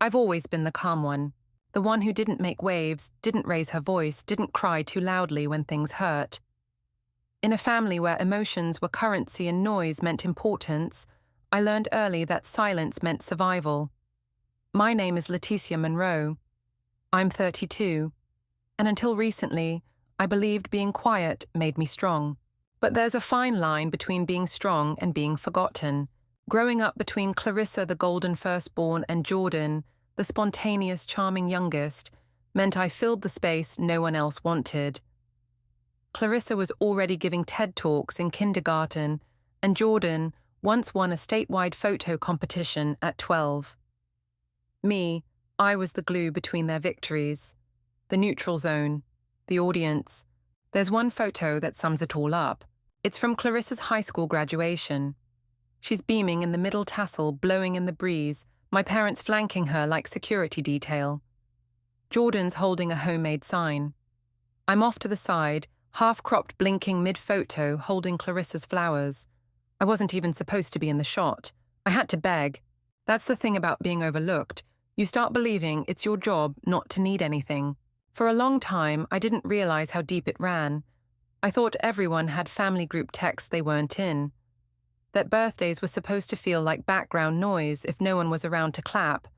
I've always been the calm one. The one who didn't make waves, didn't raise her voice, didn't cry too loudly when things hurt. In a family where emotions were currency and noise meant importance, I learned early that silence meant survival. My name is Leticia Monroe. I'm 32, and until recently, I believed being quiet made me strong. But there's a fine line between being strong and being forgotten. Growing up between Clarissa, the golden firstborn, and Jordan, the spontaneous, charming youngest, meant I filled the space no one else wanted. Clarissa was already giving TED Talks in kindergarten, and Jordan once won a statewide photo competition at 12. Me, I was the glue between their victories. The neutral zone, the audience. There's one photo that sums it all up. It's from Clarissa's high school graduation. She's beaming in the middle tassel, blowing in the breeze, my parents flanking her like security detail. Jordan's holding a homemade sign. I'm off to the side, half-cropped, blinking mid-photo, holding Clarissa's flowers. I wasn't even supposed to be in the shot. I had to beg. That's the thing about being overlooked. You start believing it's your job not to need anything. For a long time, I didn't realize how deep it ran. I thought everyone had family group texts they weren't in. That birthdays were supposed to feel like background noise if no one was around to clap.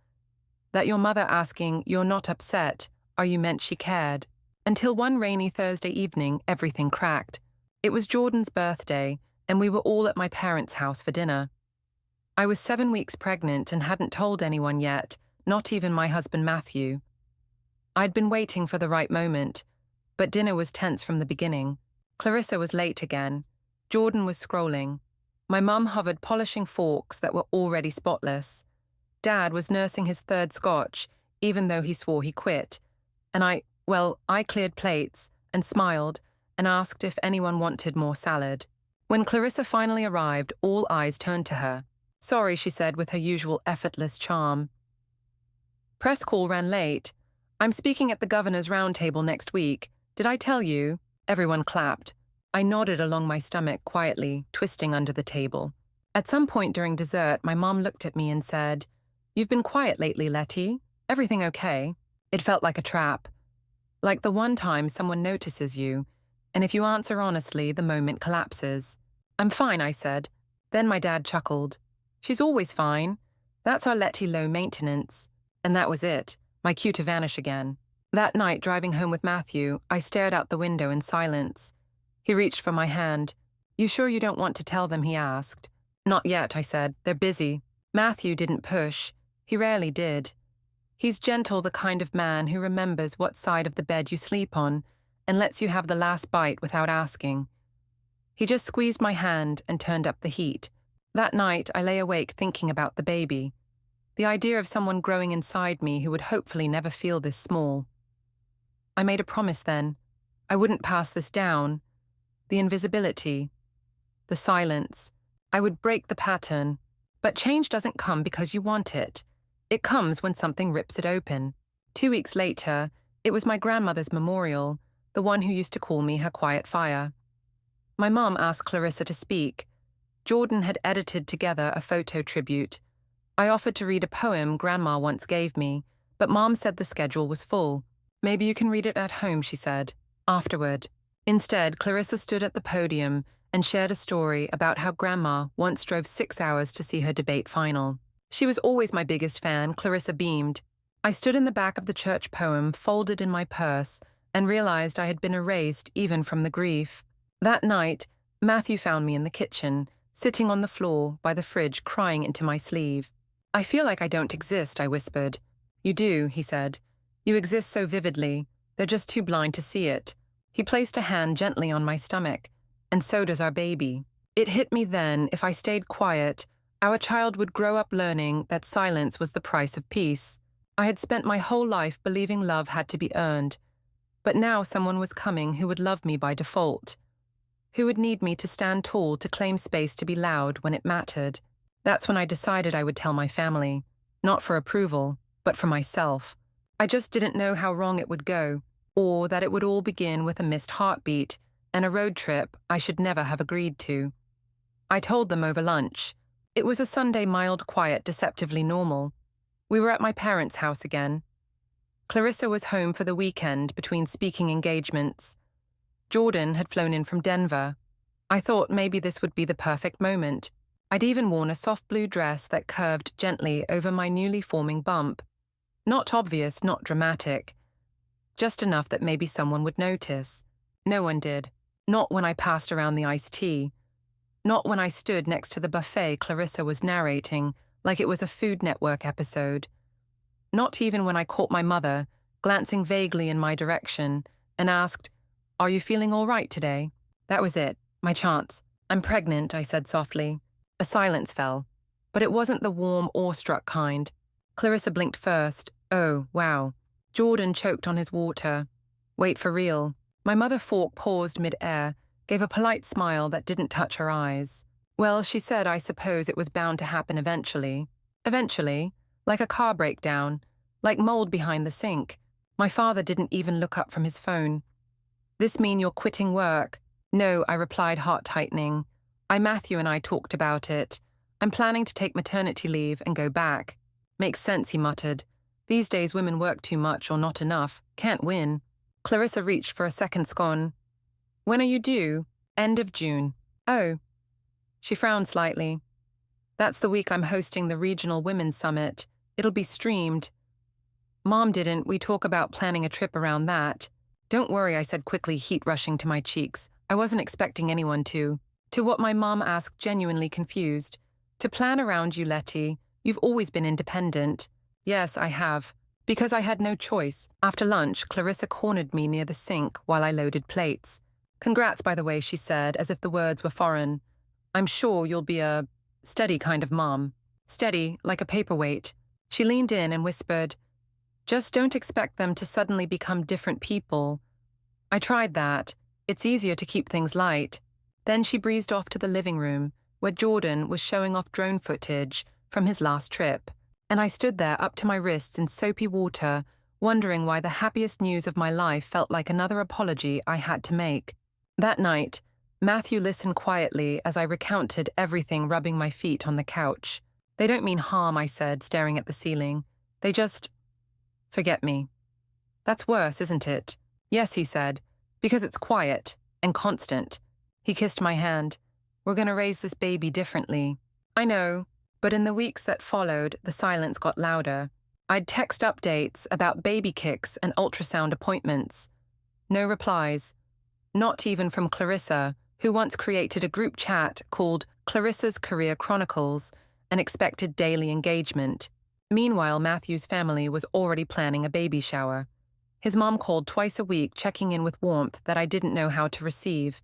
That your mother asking, "You're not upset," are you meant she cared. Until one rainy Thursday evening, everything cracked. It was Jordan's birthday, and we were all at my parents' house for dinner. I was 7 weeks pregnant and hadn't told anyone yet, not even my husband Matthew. I'd been waiting for the right moment, but dinner was tense from the beginning. Clarissa was late again. Jordan was scrolling. My mum hovered polishing forks that were already spotless. Dad was nursing his third scotch, even though he swore he quit. And I cleared plates and smiled and asked if anyone wanted more salad. When Clarissa finally arrived, all eyes turned to her. "Sorry," she said with her usual effortless charm. "Press call ran late. I'm speaking at the governor's roundtable next week. Did I tell you?" Everyone clapped. I nodded along my stomach quietly, twisting under the table. At some point during dessert, my mom looked at me and said, "You've been quiet lately, Letty. Everything okay?" It felt like a trap. Like the one time someone notices you, and if you answer honestly, the moment collapses. "I'm fine," I said. Then my dad chuckled. "She's always fine. That's our Letty low maintenance." And that was it, my cue to vanish again. That night, driving home with Matthew, I stared out the window in silence. He reached for my hand. "You sure you don't want to tell them?" he asked. "Not yet," I said. "They're busy." Matthew didn't push. He rarely did. He's gentle, the kind of man who remembers what side of the bed you sleep on and lets you have the last bite without asking. He just squeezed my hand and turned up the heat. That night, I lay awake thinking about the baby. The idea of someone growing inside me who would hopefully never feel this small. I made a promise then. I wouldn't pass this down. The invisibility. The silence. I would break the pattern. But change doesn't come because you want it. It comes when something rips it open. 2 weeks later, it was my grandmother's memorial, the one who used to call me her quiet fire. My mom asked Clarissa to speak. Jordan had edited together a photo tribute. I offered to read a poem Grandma once gave me, but Mom said the schedule was full. "Maybe you can read it at home," she said. Afterward. Instead, Clarissa stood at the podium and shared a story about how Grandma once drove 6 hours to see her debate final. She was always my biggest fan, Clarissa beamed. I stood in the back of the church poem, folded in my purse, and realized I had been erased even from the grief. That night, Matthew found me in the kitchen, sitting on the floor by the fridge, crying into my sleeve. "I feel like I don't exist," I whispered. "You do," he said. "You exist so vividly. They're just too blind to see it." He placed a hand gently on my stomach. "And so does our baby." It hit me then, if I stayed quiet, our child would grow up learning that silence was the price of peace. I had spent my whole life believing love had to be earned. But now someone was coming who would love me by default. Who would need me to stand tall to claim space to be loud when it mattered. That's when I decided I would tell my family. Not for approval, but for myself. I just didn't know how wrong it would go, or that it would all begin with a missed heartbeat and a road trip I should never have agreed to. I told them over lunch. It was a Sunday, mild, quiet, deceptively normal. We were at my parents' house again. Clarissa was home for the weekend between speaking engagements. Jordan had flown in from Denver. I thought maybe this would be the perfect moment. I'd even worn a soft blue dress that curved gently over my newly forming bump. Not obvious, not dramatic. Just enough that maybe someone would notice. No one did. Not when I passed around the iced tea. Not when I stood next to the buffet Clarissa was narrating, like it was a Food Network episode. Not even when I caught my mother, glancing vaguely in my direction, and asked, "Are you feeling all right today?" That was it, my chance. "I'm pregnant," I said softly. A silence fell, but it wasn't the warm, awestruck kind. Clarissa blinked first. Oh, wow. Jordan choked on his water. Wait, for real. My mother fork paused mid-air, gave a polite smile that didn't touch her eyes. Well, she said I suppose it was bound to happen eventually. Eventually, like a car breakdown, like mold behind the sink. My father didn't even look up from his phone. "This mean you're quitting work?" "No," I replied, heart tightening. Matthew and I talked about it. "I'm planning to take maternity leave and go back." "Makes sense," he muttered. "These days women work too much or not enough. Can't win." Clarissa reached for a second scone. "When are you due?" "End of June." "Oh." She frowned slightly. "That's the week I'm hosting the Regional Women's Summit. It'll be streamed." "Mom didn't. We talk about planning a trip around that." "Don't worry," I said quickly, heat rushing to my cheeks. I wasn't expecting anyone to. To what my mom asked, genuinely confused. "To plan around you, Letty. You've always been independent." "Yes, I have." Because I had no choice. After lunch, Clarissa cornered me near the sink while I loaded plates. "Congrats, by the way," she said, as if the words were foreign. "I'm sure you'll be a steady kind of mom." Steady, like a paperweight. She leaned in and whispered, "Just don't expect them to suddenly become different people." I tried that. It's easier to keep things light. Then she breezed off to the living room, where Jordan was showing off drone footage from his last trip. And I stood there up to my wrists in soapy water, wondering why the happiest news of my life felt like another apology I had to make. That night, Matthew listened quietly as I recounted everything, rubbing my feet on the couch. "They don't mean harm," I said, staring at the ceiling. "They just forget me." "That's worse, isn't it?" "Yes," he said, "because it's quiet and constant." He kissed my hand. "We're going to raise this baby differently." "I know." But in the weeks that followed, the silence got louder. I'd text updates about baby kicks and ultrasound appointments. No replies. Not even from Clarissa, who once created a group chat called Clarissa's Career Chronicles and expected daily engagement. Meanwhile, Matthew's family was already planning a baby shower. His mom called twice a week, checking in with warmth that I didn't know how to receive.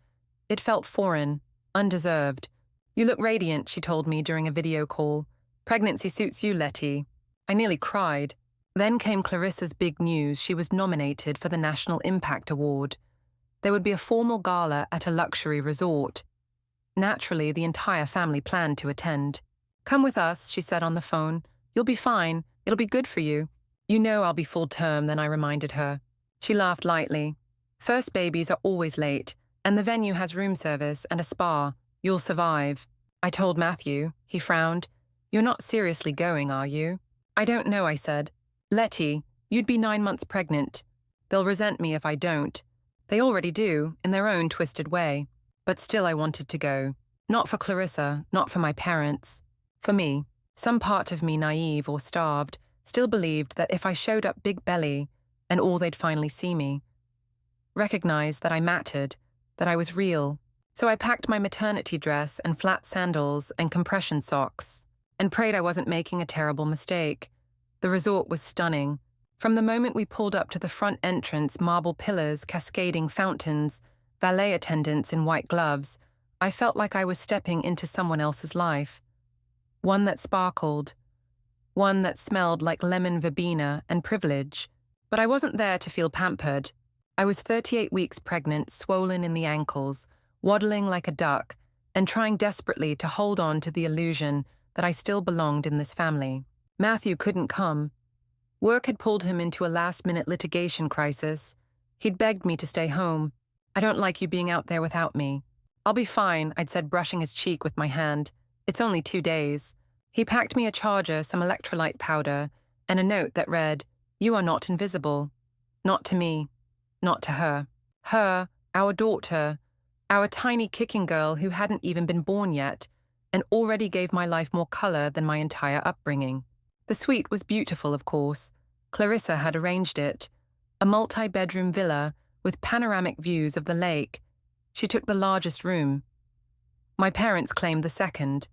It felt foreign, undeserved. "You look radiant," she told me during a video call. "Pregnancy suits you, Letty." I nearly cried. Then came Clarissa's big news. She was nominated for the National Impact Award. There would be a formal gala at a luxury resort. Naturally, the entire family planned to attend. "Come with us," she said on the phone. "You'll be fine. It'll be good for you." "You know I'll be full term," then I reminded her. She laughed lightly. "First babies are always late, and the venue has room service and a spa. You'll survive." I told Matthew. He frowned. "You're not seriously going, are you?" "I don't know," I said. "Letty, you'd be 9 months pregnant. They'll resent me if I don't. They already do, in their own twisted way. But still I wanted to go. Not for Clarissa, not for my parents. For me. Some part of me, naive or starved, still believed that if I showed up big belly, and all they'd finally see me, recognized that I mattered, that I was real. So I packed my maternity dress and flat sandals and compression socks, and prayed I wasn't making a terrible mistake. The resort was stunning. From the moment we pulled up to the front entrance, marble pillars, cascading fountains, valet attendants in white gloves, I felt like I was stepping into someone else's life. One that sparkled. One that smelled like lemon verbena and privilege. But I wasn't there to feel pampered. I was 38 weeks pregnant, swollen in the ankles, waddling like a duck, and trying desperately to hold on to the illusion that I still belonged in this family. Matthew couldn't come. Work had pulled him into a last-minute litigation crisis. He'd begged me to stay home. "I don't like you being out there without me." "I'll be fine," I'd said, brushing his cheek with my hand. "It's only 2 days." He packed me a charger, some electrolyte powder, and a note that read, "You are not invisible. Not to me. Not to her. Her, our daughter, our tiny kicking girl who hadn't even been born yet, and already gave my life more color than my entire upbringing." The suite was beautiful, of course. Clarissa had arranged it. A multi-bedroom villa with panoramic views of the lake. She took the largest room. My parents claimed the second.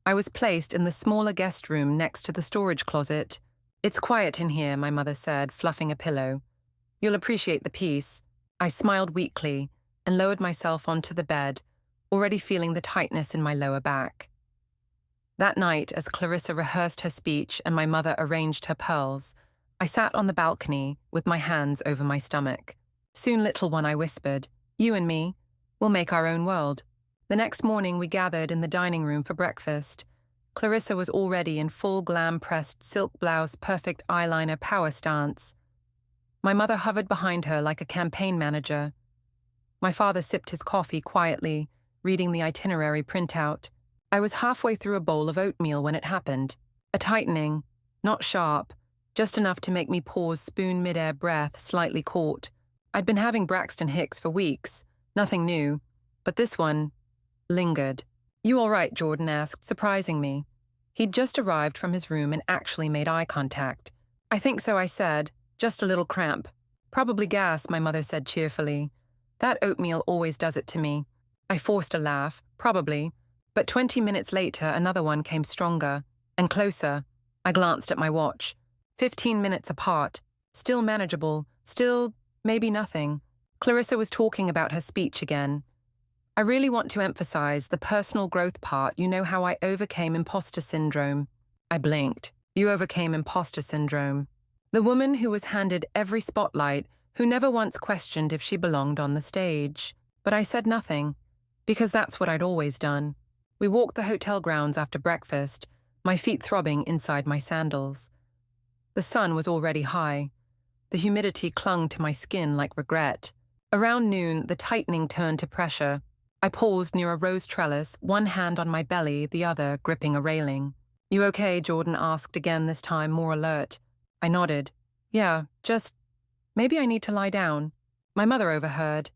I was placed in the smaller guest room next to the storage closet. "It's quiet in here," my mother said, fluffing a pillow. "You'll appreciate the peace." I smiled weakly and lowered myself onto the bed, already feeling the tightness in my lower back. That night, as Clarissa rehearsed her speech and my mother arranged her pearls, I sat on the balcony with my hands over my stomach. "Soon, little one," I whispered, "you and me, we'll make our own world." The next morning we gathered in the dining room for breakfast. Clarissa was already in full glam-pressed silk blouse, perfect eyeliner, power stance. My mother hovered behind her like a campaign manager. My father sipped his coffee quietly, reading the itinerary printout. I was halfway through a bowl of oatmeal when it happened. A tightening, not sharp, just enough to make me pause, spoon mid-air, breath slightly caught. I'd been having Braxton Hicks for weeks, nothing new, but this one lingered. "You all right?" Jordan asked, surprising me. He'd just arrived from his room and actually made eye contact. "I think so," I said, "just a little cramp." "Probably gas," my mother said cheerfully. "That oatmeal always does it to me." I forced a laugh, "Probably." But 20 minutes later, another one came stronger and closer. I glanced at my watch. 15 minutes apart. Still manageable. Still, maybe nothing. Clarissa was talking about her speech again. "I really want to emphasize the personal growth part. You know how I overcame imposter syndrome." I blinked. "You overcame imposter syndrome." The woman who was handed every spotlight, who never once questioned if she belonged on the stage. But I said nothing, because that's what I'd always done. We walked the hotel grounds after breakfast, my feet throbbing inside my sandals. The sun was already high. The humidity clung to my skin like regret. Around noon, the tightening turned to pressure. I paused near a rose trellis, one hand on my belly, the other gripping a railing. "You okay?" Jordan asked again, this time more alert. I nodded. "Yeah, just, maybe I need to lie down." My mother overheard.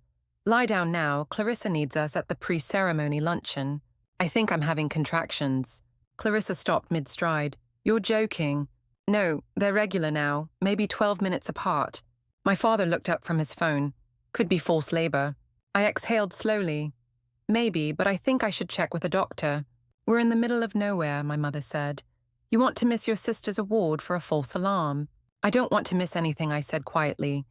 "Lie down now. Clarissa needs us at the pre-ceremony luncheon." "I think I'm having contractions." Clarissa stopped mid-stride. "You're joking." "No, they're regular now, maybe 12 minutes apart." My father looked up from his phone. "Could be false labor." I exhaled slowly. "Maybe, but I think I should check with a doctor." "We're in the middle of nowhere," my mother said. "You want to miss your sister's award for a false alarm." "I don't want to miss anything," I said quietly.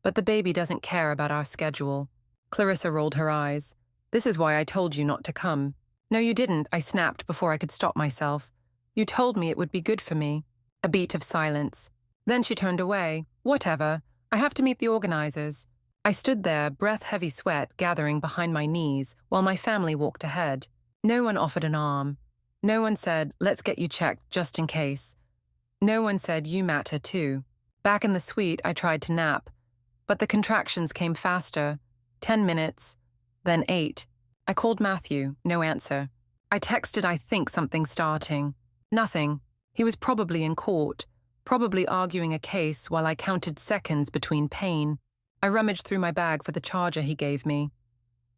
"But the baby doesn't care about our schedule." Clarissa rolled her eyes. "This is why I told you not to come." "No, you didn't," I snapped before I could stop myself. "You told me it would be good for me." A beat of silence. Then she turned away. "Whatever. I have to meet the organizers." I stood there, breath-heavy sweat gathering behind my knees, while my family walked ahead. No one offered an arm. No one said, "Let's get you checked just in case." No one said, "You matter too." Back in the suite, I tried to nap. But the contractions came faster. 10 minutes, then 8. I called Matthew, no answer. I texted, "I think something's starting." Nothing. He was probably in court, probably arguing a case while I counted seconds between pain. I rummaged through my bag for the charger he gave me.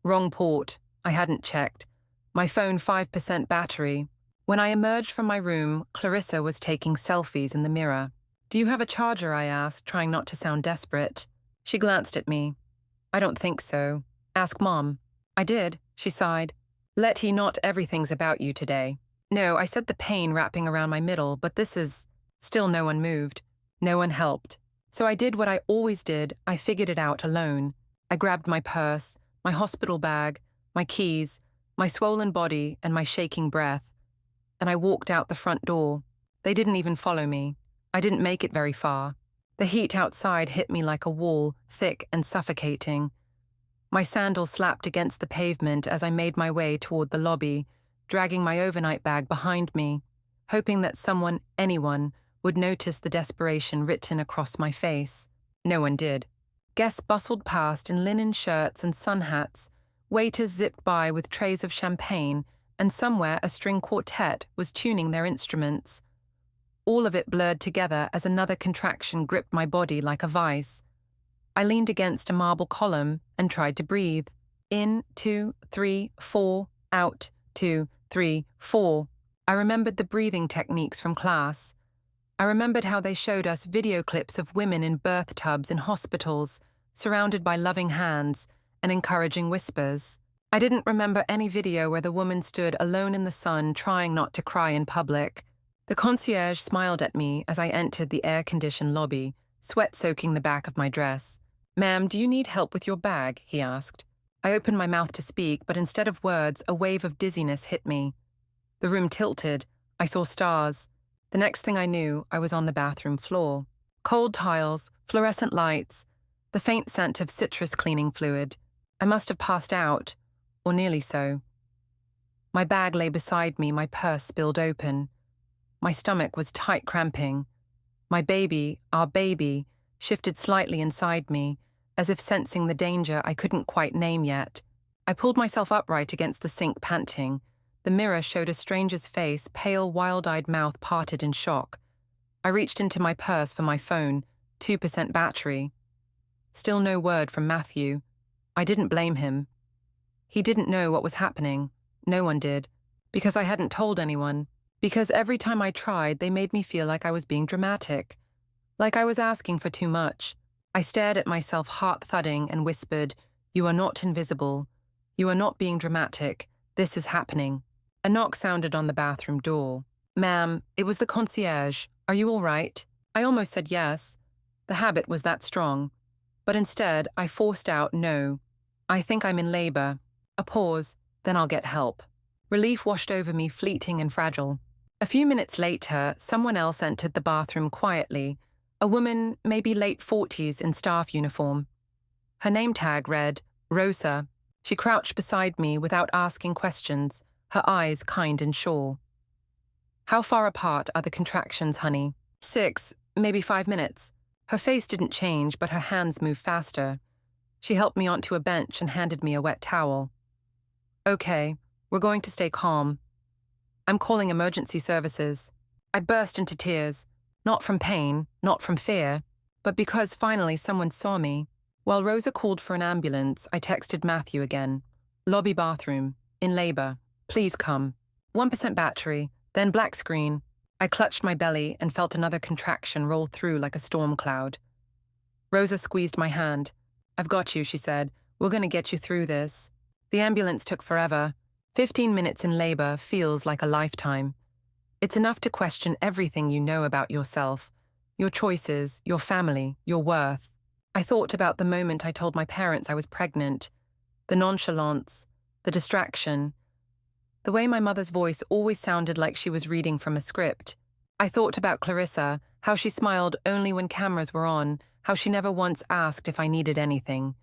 Wrong port. I hadn't checked. My phone 5% battery. When I emerged from my room, Clarissa was taking selfies in the mirror. "Do you have a charger?" I asked, trying not to sound desperate. She glanced at me. "I don't think so. Ask Mom." "I did," she sighed. "Letty, not everything's about you today." "No," I said, the pain wrapping around my middle, "but this is..." Still no one moved. No one helped. So I did what I always did. I figured it out alone. I grabbed my purse, my hospital bag, my keys, my swollen body, and my shaking breath. And I walked out the front door. They didn't even follow me. I didn't make it very far. The heat outside hit me like a wall, thick and suffocating. My sandals slapped against the pavement as I made my way toward the lobby, dragging my overnight bag behind me, hoping that someone, anyone, would notice the desperation written across my face. No one did. Guests bustled past in linen shirts and sun hats. Waiters zipped by with trays of champagne, and somewhere a string quartet was tuning their instruments. all of it blurred together as another contraction gripped my body like a vice. I leaned against a marble column and tried to breathe. In, 2, 3, 4, out, 2, 3, 4. I remembered the breathing techniques from class. I remembered how they showed us video clips of women in birth tubs in hospitals, surrounded by loving hands and encouraging whispers. I didn't remember any video where the woman stood alone in the sun trying not to cry in public. The concierge smiled at me as I entered the air-conditioned lobby, sweat soaking the back of my dress. "Ma'am, do you need help with your bag?" he asked. I opened my mouth to speak, but instead of words, a wave of dizziness hit me. The room tilted. I saw stars. The next thing I knew, I was on the bathroom floor. Cold tiles, fluorescent lights, the faint scent of citrus cleaning fluid. I must have passed out, or nearly so. My bag lay beside me, my purse spilled open. My stomach was tight cramping. My baby, our baby, shifted slightly inside me, as if sensing the danger I couldn't quite name yet. I pulled myself upright against the sink, panting. The mirror showed a stranger's face, pale, wild-eyed mouth parted in shock. I reached into my purse for my phone, 2% battery. Still no word from Matthew. I didn't blame him. He didn't know what was happening. No one did. Because I hadn't told anyone. Because every time I tried, they made me feel like I was being dramatic. Like I was asking for too much. I stared at myself, heart thudding, and whispered, "You are not invisible. You are not being dramatic. This is happening." A knock sounded on the bathroom door. "Ma'am, it was the concierge. Are you all right?" I almost said yes. The habit was that strong. But instead, I forced out no. "I think I'm in labor." A pause, then "I'll get help." Relief washed over me, fleeting and fragile. A few minutes later, someone else entered the bathroom quietly, a woman, maybe late 40s, in staff uniform. Her name tag read, Rosa. She crouched beside me without asking questions, her eyes kind and sure. "How far apart are the contractions, honey?" 6, maybe 5 minutes. Her face didn't change, but her hands moved faster. She helped me onto a bench and handed me a wet towel. "Okay, we're going to stay calm. I'm calling emergency services." I burst into tears, not from pain, not from fear, but because finally someone saw me. While Rosa called for an ambulance, I texted Matthew again. "Lobby bathroom, in labor. Please come." 1% battery, then black screen. I clutched my belly and felt another contraction roll through like a storm cloud. Rosa squeezed my hand. "I've got you," she said. "We're going to get you through this." The ambulance took forever. 15 minutes in labor feels like a lifetime. It's enough to question everything you know about yourself, your choices, your family, your worth. I thought about the moment I told my parents I was pregnant, the nonchalance, the distraction, the way my mother's voice always sounded like she was reading from a script. I thought about Clarissa, how she smiled only when cameras were on, how she never once asked if I needed anything.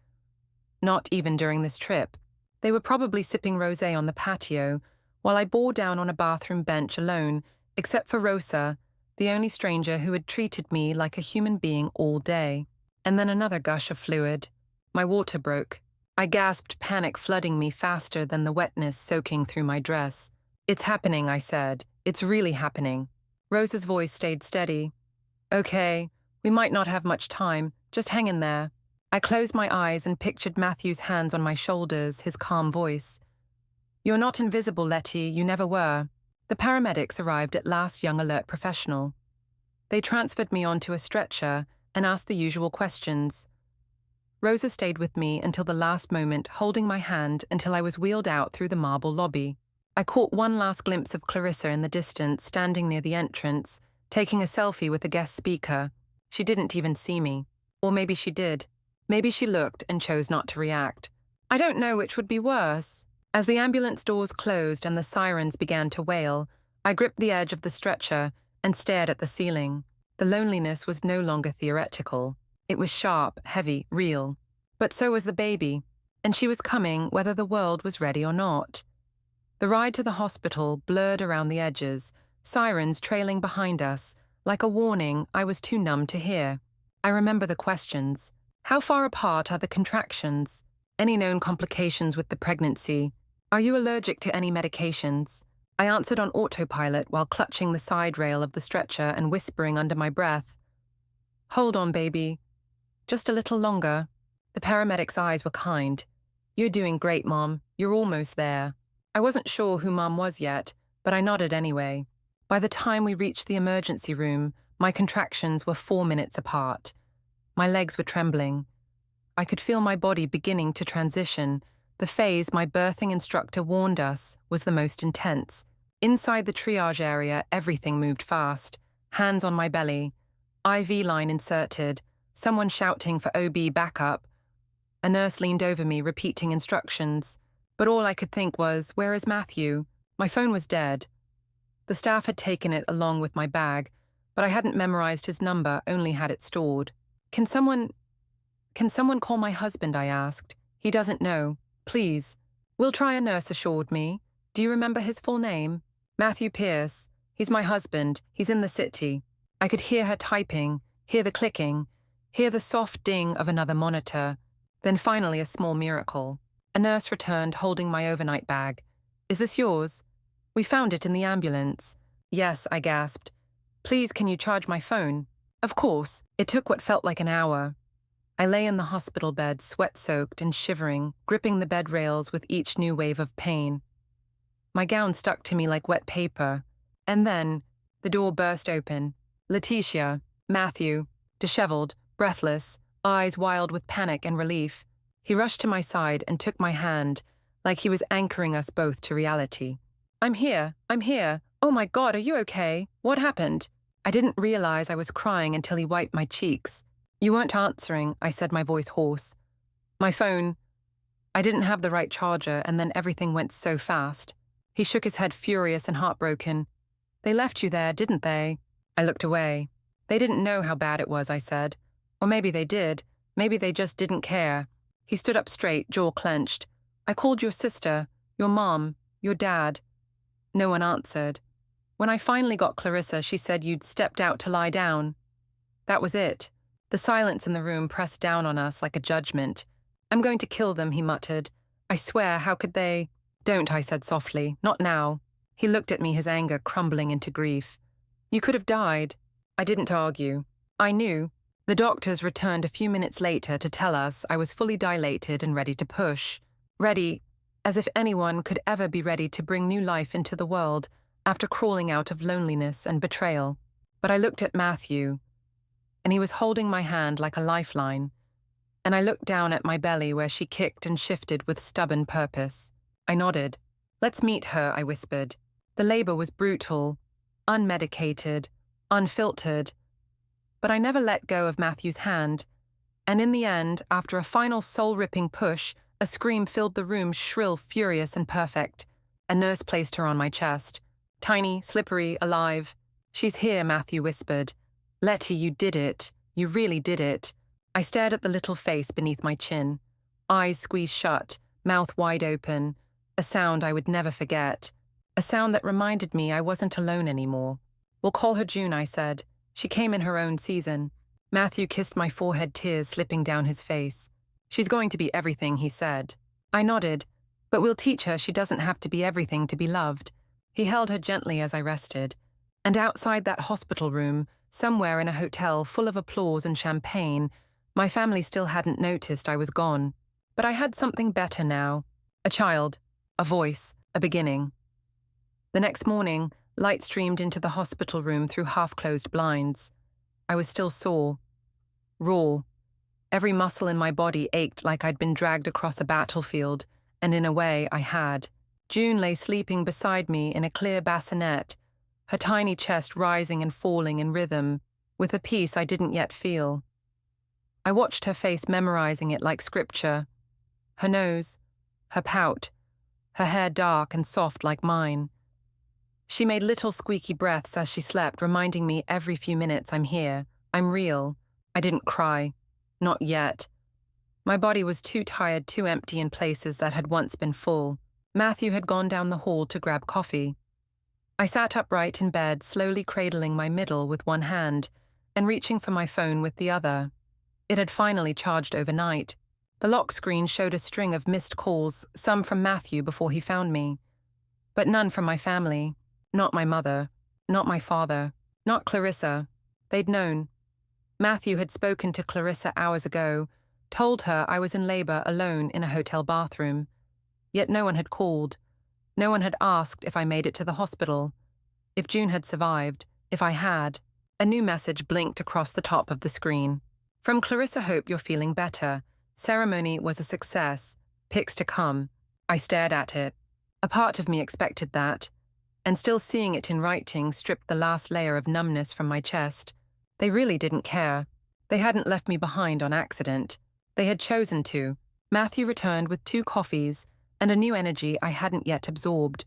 Not even during this trip. They were probably sipping rosé on the patio, while I bore down on a bathroom bench alone, except for Rosa, the only stranger who had treated me like a human being all day. And then another gush of fluid. My water broke. I gasped, panic flooding me faster than the wetness soaking through my dress. "It's happening," I said. "It's really happening." Rosa's voice stayed steady. "Okay, we might not have much time. Just hang in there." I closed my eyes and pictured Matthew's hands on my shoulders, his calm voice. "You're not invisible, Letty. You never were." The paramedics arrived at last, young alert professional. They transferred me onto a stretcher and asked the usual questions. Rosa stayed with me until the last moment, holding my hand until I was wheeled out through the marble lobby. I caught one last glimpse of Clarissa in the distance, standing near the entrance, taking a selfie with the guest speaker. She didn't even see me. Or maybe she did. Maybe she looked and chose not to react. I don't know which would be worse. As the ambulance doors closed and the sirens began to wail, I gripped the edge of the stretcher and stared at the ceiling. The loneliness was no longer theoretical. It was sharp, heavy, real. But so was the baby, and she was coming whether the world was ready or not. The ride to the hospital blurred around the edges, sirens trailing behind us, like a warning I was too numb to hear. I remember the questions. How far apart are the contractions? Any known complications with the pregnancy? Are you allergic to any medications? I answered on autopilot while clutching the side rail of the stretcher and whispering under my breath, "Hold on, baby. Just a little longer." The paramedic's eyes were kind. "You're doing great, Mom. You're almost there." I wasn't sure who Mom was yet, but I nodded anyway. By the time we reached the emergency room, my contractions were 4 minutes apart. My legs were trembling. I could feel my body beginning to transition. The phase my birthing instructor warned us was the most intense. Inside the triage area, everything moved fast. Hands on my belly, IV line inserted, someone shouting for OB backup. A nurse leaned over me, repeating instructions. But all I could think was, where is Matthew? My phone was dead. The staff had taken it along with my bag, but I hadn't memorized his number, only had it stored. Can someone call my husband?" I asked. "He doesn't know. Please." "We'll try," a nurse assured me. "Do you remember his full name?" "Matthew Pierce. He's my husband. He's in the city." I could hear her typing, hear the clicking, hear the soft ding of another monitor. Then finally a small miracle. A nurse returned, holding my overnight bag. "Is this yours?" "We found it in the ambulance." "Yes," I gasped. "Please, can you charge my phone?" "Of course." It took what felt like an hour. I lay in the hospital bed, sweat-soaked and shivering, gripping the bed rails with each new wave of pain. My gown stuck to me like wet paper. And then, the door burst open. Leticia, Matthew, disheveled, breathless, eyes wild with panic and relief. He rushed to my side and took my hand, like he was anchoring us both to reality. I'm here. Oh my God, are you okay? What happened?" I didn't realize I was crying until he wiped my cheeks. "You weren't answering," I said, my voice hoarse. "My phone. I didn't have the right charger, and then everything went so fast." He shook his head, furious and heartbroken. "They left you there, didn't they?" I looked away. "They didn't know how bad it was," I said. "Or maybe they did. Maybe they just didn't care." He stood up straight, jaw clenched. "I called your sister, your mom, your dad." No one answered. "When I finally got Clarissa, she said you'd stepped out to lie down." That was it. The silence in the room pressed down on us like a judgment. "I'm going to kill them," he muttered. "I swear, how could they?" "Don't," I said softly. "Not now." He looked at me, his anger crumbling into grief. "You could have died." I didn't argue. I knew. The doctors returned a few minutes later to tell us I was fully dilated and ready to push. Ready, as if anyone could ever be ready to bring new life into the world after crawling out of loneliness and betrayal. But I looked at Matthew, and he was holding my hand like a lifeline, and I looked down at my belly where she kicked and shifted with stubborn purpose. I nodded. "Let's meet her," I whispered. The labor was brutal, unmedicated, unfiltered, but I never let go of Matthew's hand, and in the end, after a final soul-ripping push, a scream filled the room, shrill, furious, and perfect. A nurse placed her on my chest. Tiny, slippery, alive. "She's here," Matthew whispered. "Letty, you did it. You really did it." I stared at the little face beneath my chin. Eyes squeezed shut, mouth wide open. A sound I would never forget. A sound that reminded me I wasn't alone anymore. "We'll call her June," I said. "She came in her own season." Matthew kissed my forehead, tears slipping down his face. "She's going to be everything," he said. I nodded. "But we'll teach her she doesn't have to be everything to be loved." He held her gently as I rested. And outside that hospital room, somewhere in a hotel full of applause and champagne, my family still hadn't noticed I was gone. But I had something better now. A child, a voice, a beginning. The next morning, light streamed into the hospital room through half-closed blinds. I was still sore, raw. Every muscle in my body ached like I'd been dragged across a battlefield, and in a way, I had. June lay sleeping beside me in a clear bassinet, her tiny chest rising and falling in rhythm, with a peace I didn't yet feel. I watched her face, memorizing it like scripture. Her nose, her pout, her hair dark and soft like mine. She made little squeaky breaths as she slept, reminding me every few minutes I'm here, I'm real. I didn't cry. Not yet. My body was too tired, too empty in places that had once been full. Matthew had gone down the hall to grab coffee. I sat upright in bed, slowly cradling my middle with one hand and reaching for my phone with the other. It had finally charged overnight. The lock screen showed a string of missed calls, some from Matthew before he found me. But none from my family. Not my mother. Not my father. Not Clarissa. They'd known. Matthew had spoken to Clarissa hours ago, told her I was in labor alone in a hotel bathroom. Yet no one had called. No one had asked if I made it to the hospital. If June had survived. If I had. A new message blinked across the top of the screen. From Clarissa, hope you're feeling better. Ceremony was a success. Pics to come. I stared at it. A part of me expected that. And still seeing it in writing stripped the last layer of numbness from my chest. They really didn't care. They hadn't left me behind on accident. They had chosen to. Matthew returned with 2 coffees and a new energy I hadn't yet absorbed.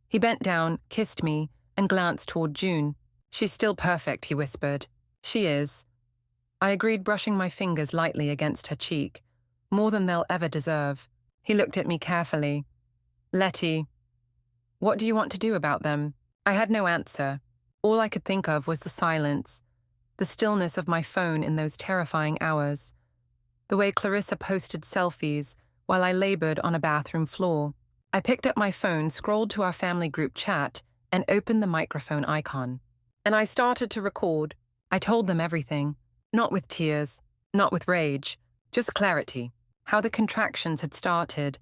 He bent down, kissed me, and glanced toward June. She's still perfect, he whispered. She is. I agreed, brushing my fingers lightly against her cheek. More than they'll ever deserve. He looked at me carefully. Letty, what do you want to do about them? I had no answer. All I could think of was the silence, the stillness of my phone in those terrifying hours, the way Clarissa posted selfies while I labored on a bathroom floor. I picked up my phone, scrolled to our family group chat, and opened the microphone icon. And I started to record. I told them everything, not with tears, not with rage, just clarity, how the contractions had started,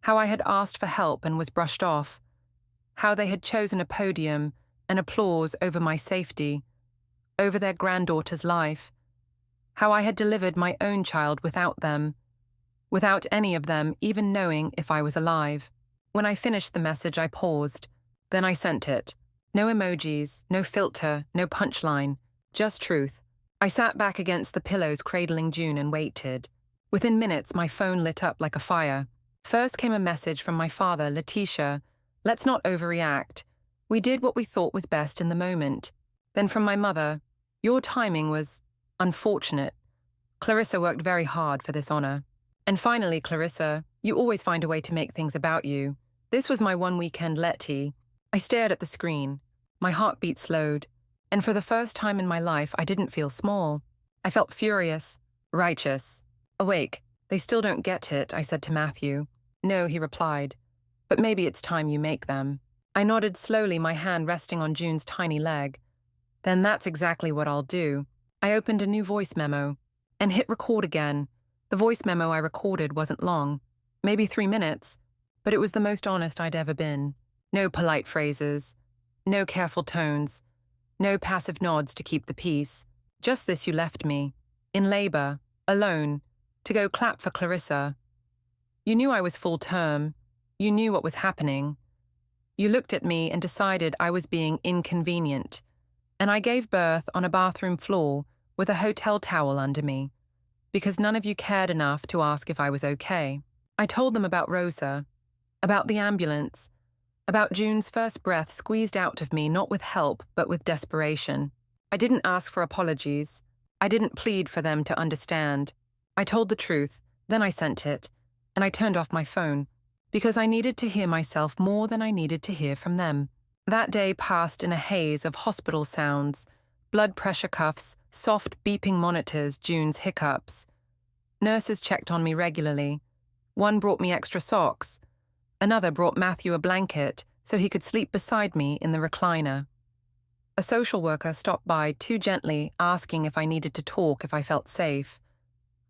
how I had asked for help and was brushed off, how they had chosen a podium and applause over my safety, over their granddaughter's life, how I had delivered my own child without them, without any of them even knowing if I was alive. When I finished the message, I paused. Then I sent it. No emojis, no filter, no punchline, just truth. I sat back against the pillows cradling June and waited. Within minutes, my phone lit up like a fire. First came a message from my father, Leticia. Let's not overreact. We did what we thought was best in the moment. Then from my mother, your timing was unfortunate. Clarissa worked very hard for this honor. And finally, Clarissa, you always find a way to make things about you. This was my one weekend, Letty. I stared at the screen. My heartbeat slowed. And for the first time in my life, I didn't feel small. I felt furious, righteous, awake. They still don't get it, I said to Matthew. No, he replied. But maybe it's time you make them. I nodded slowly, my hand resting on June's tiny leg. Then that's exactly what I'll do. I opened a new voice memo and hit record again. The voice memo I recorded wasn't long, maybe 3 minutes, but it was the most honest I'd ever been. No polite phrases, no careful tones, no passive nods to keep the peace. Just this: you left me, in labor, alone, to go clap for Clarissa. You knew I was full term. You knew what was happening. You looked at me and decided I was being inconvenient, and I gave birth on a bathroom floor with a hotel towel under me, because none of you cared enough to ask if I was okay. I told them about Rosa, about the ambulance, about June's first breath squeezed out of me not with help but with desperation. I didn't ask for apologies. I didn't plead for them to understand. I told the truth, then I sent it, and I turned off my phone, because I needed to hear myself more than I needed to hear from them. That day passed in a haze of hospital sounds, blood pressure cuffs, soft beeping monitors, June's hiccups. Nurses checked on me regularly. One brought me extra socks. Another brought Matthew a blanket so he could sleep beside me in the recliner. A social worker stopped by too gently, asking if I needed to talk if I felt safe.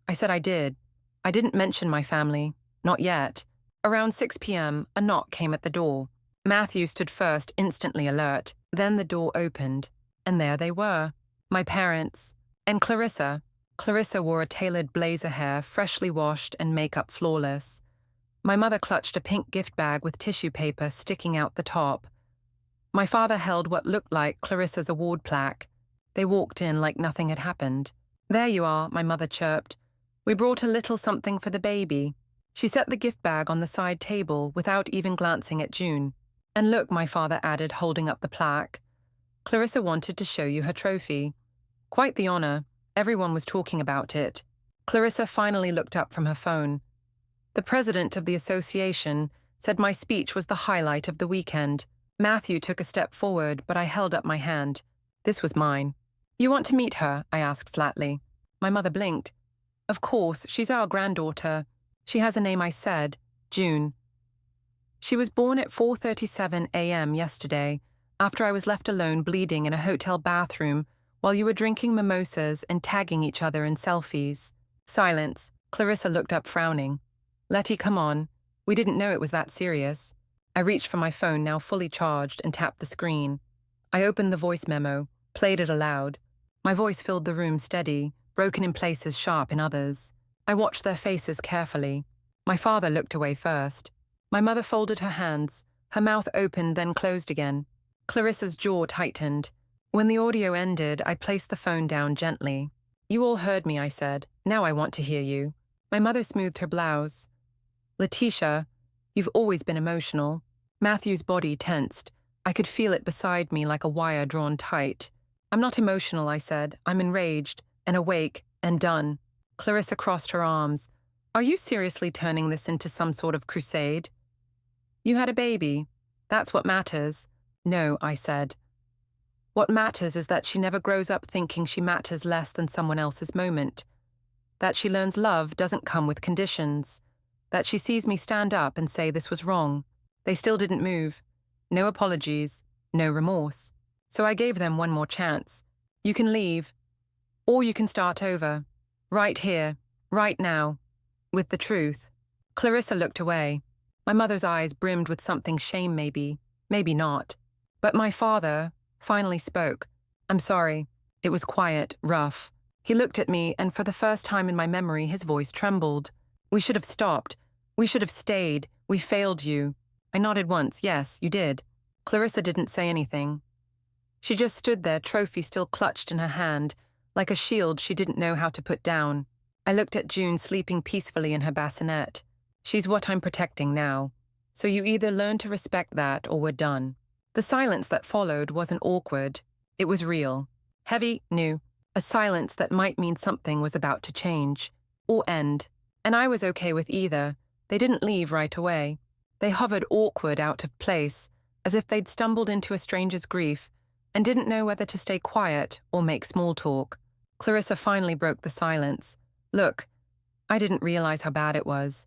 I said I did. I didn't mention my family. Not yet. Around 6 p.m., a knock came at the door. Matthew stood first, instantly alert. Then the door opened, and there they were. My parents. And Clarissa. Clarissa wore a tailored blazer hair, freshly washed and makeup flawless. My mother clutched a pink gift bag with tissue paper sticking out the top. My father held what looked like Clarissa's award plaque. They walked in like nothing had happened. There you are, my mother chirped. We brought a little something for the baby. She set the gift bag on the side table without even glancing at June. And look, my father added, holding up the plaque. Clarissa wanted to show you her trophy. Quite the honor. Everyone was talking about it. Clarissa finally looked up from her phone. The president of the association said my speech was the highlight of the weekend. Matthew took a step forward, but I held up my hand. This was mine. You want to meet her? I asked flatly. My mother blinked. Of course, she's our granddaughter. She has a name, I said. June. She was born at 4:37 a.m. yesterday, after I was left alone bleeding in a hotel bathroom while you were drinking mimosas and tagging each other in selfies. Silence. Clarissa looked up frowning. Letty, come on. We didn't know it was that serious. I reached for my phone, now fully charged, and tapped the screen. I opened the voice memo, played it aloud. My voice filled the room steady, broken in places, sharp in others. I watched their faces carefully. My father looked away first. My mother folded her hands, her mouth opened then closed again. Clarissa's jaw tightened. When the audio ended, I placed the phone down gently. You all heard me, I said. Now I want to hear you. My mother smoothed her blouse. Leticia, you've always been emotional. Matthew's body tensed. I could feel it beside me like a wire drawn tight. I'm not emotional, I said. I'm enraged, and awake, and done. Clarissa crossed her arms. Are you seriously turning this into some sort of crusade? You had a baby. That's what matters. No, I said. What matters is that she never grows up thinking she matters less than someone else's moment. That she learns love doesn't come with conditions. That she sees me stand up and say this was wrong. They still didn't move. No apologies, no remorse. So I gave them one more chance. You can leave, or you can start over. Right here, right now, with the truth. Clarissa looked away. My mother's eyes brimmed with something shame maybe not. But my father finally spoke. I'm sorry. It was quiet, rough. He looked at me, and for the first time in my memory, his voice trembled. We should have stopped. We should have stayed. We failed you. I nodded once. Yes, you did. Clarissa didn't say anything. She just stood there, trophy still clutched in her hand, like a shield she didn't know how to put down. I looked at June sleeping peacefully in her bassinet. She's what I'm protecting now. So you either learn to respect that or we're done. The silence that followed wasn't awkward. It was real. Heavy, new. A silence that might mean something was about to change. Or end. And I was okay with either. They didn't leave right away. They hovered awkward, out of place, as if they'd stumbled into a stranger's grief and didn't know whether to stay quiet or make small talk. Clarissa finally broke the silence. Look, I didn't realize how bad it was.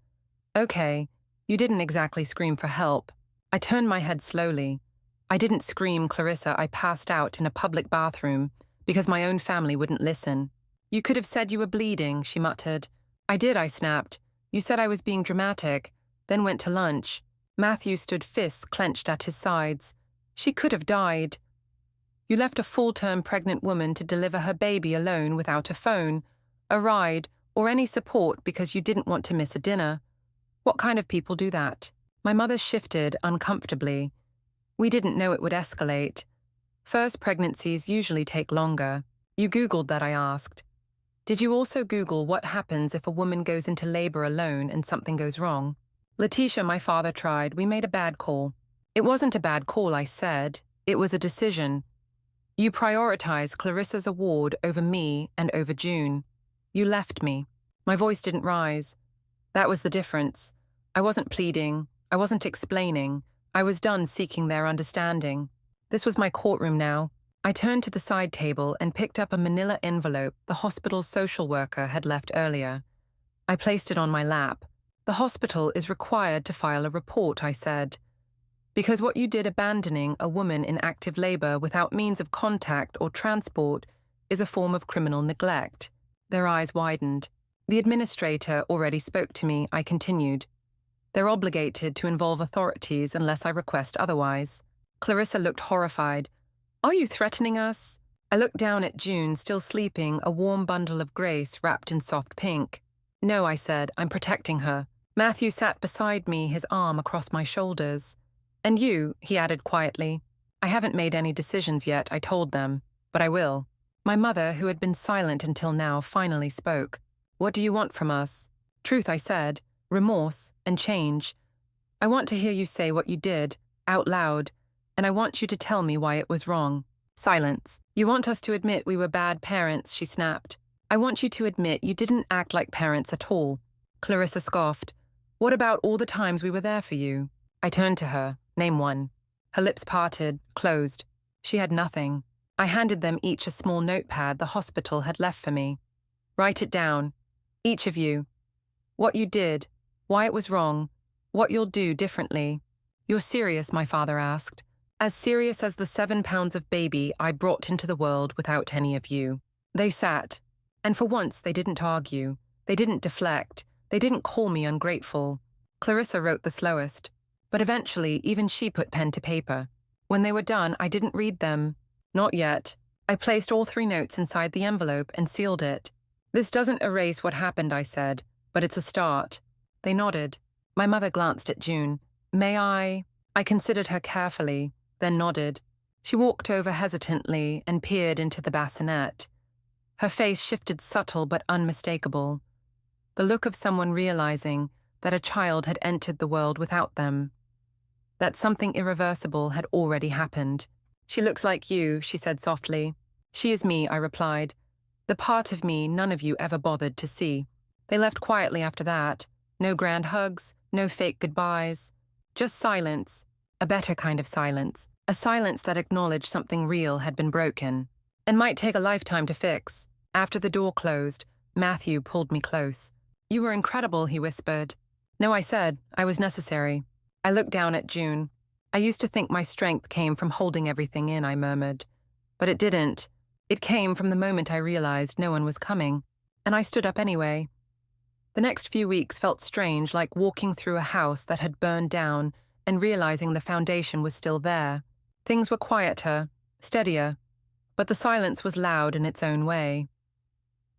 Okay, you didn't exactly scream for help. I turned my head slowly. I didn't scream, Clarissa. I passed out in a public bathroom because my own family wouldn't listen. You could have said you were bleeding, she muttered. I did, I snapped. You said I was being dramatic, then went to lunch. Matthew stood, fists clenched at his sides. She could have died. You left a full-term pregnant woman to deliver her baby alone without a phone, a ride, or any support because you didn't want to miss a dinner. What kind of people do that? My mother shifted uncomfortably. We didn't know it would escalate. First pregnancies usually take longer. You Googled that, I asked. Did you also Google what happens if a woman goes into labor alone and something goes wrong? Leticia, my father tried. We made a bad call. It wasn't a bad call, I said. It was a decision. You prioritized Clarissa's award over me and over June. You left me. My voice didn't rise. That was the difference. I wasn't pleading. I wasn't explaining. I was done seeking their understanding. This was my courtroom now. I turned to the side table and picked up a manila envelope the hospital's social worker had left earlier. I placed it on my lap. The hospital is required to file a report, I said. Because what you did abandoning a woman in active labor without means of contact or transport is a form of criminal neglect. Their eyes widened. The administrator already spoke to me, I continued. They're obligated to involve authorities unless I request otherwise. Clarissa looked horrified. Are you threatening us? I looked down at June, still sleeping, a warm bundle of grace wrapped in soft pink. No, I said, I'm protecting her. Matthew sat beside me, his arm across my shoulders. And you, he added quietly. I haven't made any decisions yet, I told them, but I will. My mother, who had been silent until now, finally spoke. What do you want from us? Truth, I said. Remorse and change. I want to hear you say what you did, out loud, and I want you to tell me why it was wrong. Silence. You want us to admit we were bad parents, she snapped. I want you to admit you didn't act like parents at all. Clarissa scoffed. What about all the times we were there for you? I turned to her. Name one. Her lips parted, closed. She had nothing. I handed them each a small notepad the hospital had left for me. Write it down. Each of you. What you did, why it was wrong, what you'll do differently. "You're serious?" my father asked. "As serious as the 7 pounds of baby I brought into the world without any of you." They sat, and for once they didn't argue. They didn't deflect. They didn't call me ungrateful. Clarissa wrote the slowest, but eventually even she put pen to paper. When they were done, I didn't read them. Not yet. I placed all 3 notes inside the envelope and sealed it. "This doesn't erase what happened," I said, "but it's a start." They nodded. My mother glanced at June. "May I?" I considered her carefully, then nodded. She walked over hesitantly and peered into the bassinet. Her face shifted, subtle but unmistakable. The look of someone realizing that a child had entered the world without them. That something irreversible had already happened. "She looks like you," she said softly. "She is me," I replied. "The part of me none of you ever bothered to see." They left quietly after that. No grand hugs, no fake goodbyes. Just silence, a better kind of silence. A silence that acknowledged something real had been broken, and might take a lifetime to fix. After the door closed, Matthew pulled me close. "You were incredible," he whispered. "No," I said. "I was necessary." I looked down at June. "I used to think my strength came from holding everything in," I murmured. But it didn't. It came from the moment I realized no one was coming, and I stood up anyway. The next few weeks felt strange, like walking through a house that had burned down and realizing the foundation was still there. Things were quieter, steadier, but the silence was loud in its own way.